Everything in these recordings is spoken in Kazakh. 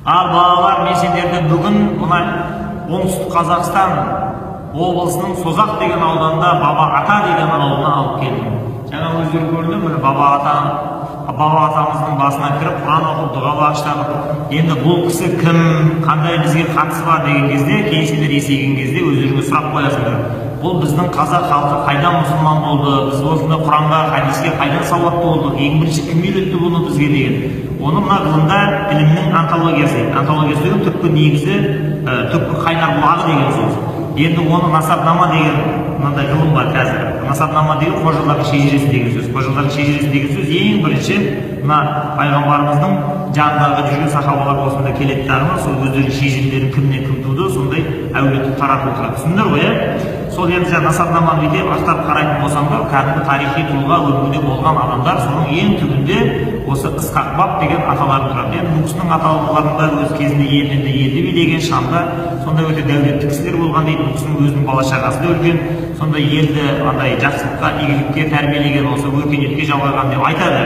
Ал балалар, мен сендерді бүгін мына оңтүстік Қазақстан облысының Созақ деген ауданында Баба Ата деген ауылына алып келдім. Жаңа өздері көрді, міне Баба атамыздың басына кіріп, Құран оқып, дұға бағыштап, енді бұл кісі кім, қандай бізге қатысы бар деген кезде, кейін сендер есейген кезде өздеріңе сұрақ қоясыңдар. Бұл біздің қазақ халқы қайдан мұсылман болды, біз осында Құранға, хадиске қайдан сауатты болдық, ең бірінші кім үйретті бұны бізге деген. Оны мына ғылымда ілімнің антологиясы. Антологиясы деген түпкі негізі, түпкі қайнар бұлағы деген сөз. Енді оны насабнама деген мынандай ғылым бар қазір. Насабнама деген қожалардың шежіресі деген сөз. Қожалардың шежіресі деген сөз ең бірінші мына пайғамбарымыздың жанындағы жүрген сахабалар осында келеді дағыны, сол өздерінің шежірелерін кімнен кім туды, сондай әулетті таратып отырады. Түсіндіңдер ғой, иә? Сол енді жаңа насабнаманы бүйтіп ақтарып қарайтын болсаңдар, кәдімгі тарихи тұлға өмірде болған адамдар, соның ең түбінде осы Ысқақ баб деген аталары тұрады. Енді бұл кісінің аталарында өз кезінде елді билеген, Шамда сондай өте дәулетті кісілер болған дейді. Бұл кісінің өзінің бала шағасы да үлкен, сондай елді андай жақсылыққа, игілікке тәрбиелеген, осы өркениетке жалғаған деп айтады.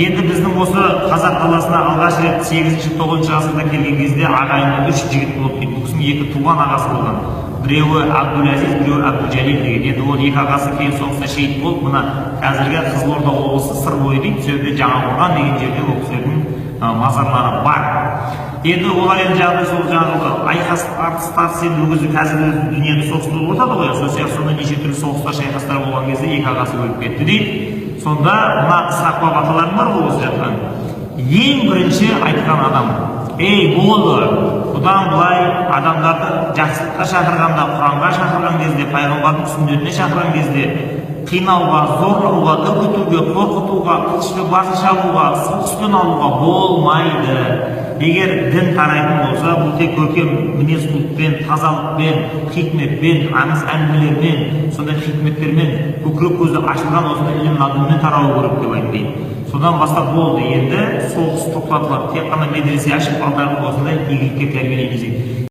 Енді біздің осы қазақ даласына алғаш рет 8-9 ғасырда келген кезде ағайынды 3 жігіт болып дейді. Бұл кісінің 2 туған ағасы болған. Біреуі Абдул-Азиз, біреуі Абдул-Жәлил деген. Енді ол 2 ағасы кейін соғыста шейіт болып, мына қазіргі Қызылорда облысы Сырбойы дейді, сол жерде Жаңақорған деген жерде ол кісілердің мазарлары бар. Енді олар енді жағдай сол жаңағы айқас тартыс енді ол кезде қазіргі дүниені соғыс болып отырады ғой, сол сияқты сонда неше түрлі соғыстар шайқастар болған кезде 2 ағасы өліп кетті дейді. Сонда мына Ысқақ баб аталарың бар ғой осы жатқан. Ең бірінші айтқан адам, ей болды, бұдан былай адамдарды жақсылыққа шақырғанда, Құранға шақырған кезде, пайғамбардың сүннетіне шақырған кезде, қинауға, зорлауға, үгітуге, қорқытуға, қылышпен басын шабуға, соғыспен алуға болмайды. Егер дін тарайтын болса, бұл тек көркем мінез құлықпен, тазалықпен, хикметпен, аңыз әңгімелермен, сондай хикметтермен, көкірек көзі ашылған осындай ілім ладынмен тарауы керек деп айтты. Содан бастап болды, енді соғыс тоқтатылады. Тек қана медресе ашып, балдарды осындай игілікке тәрбиелейміз дейді.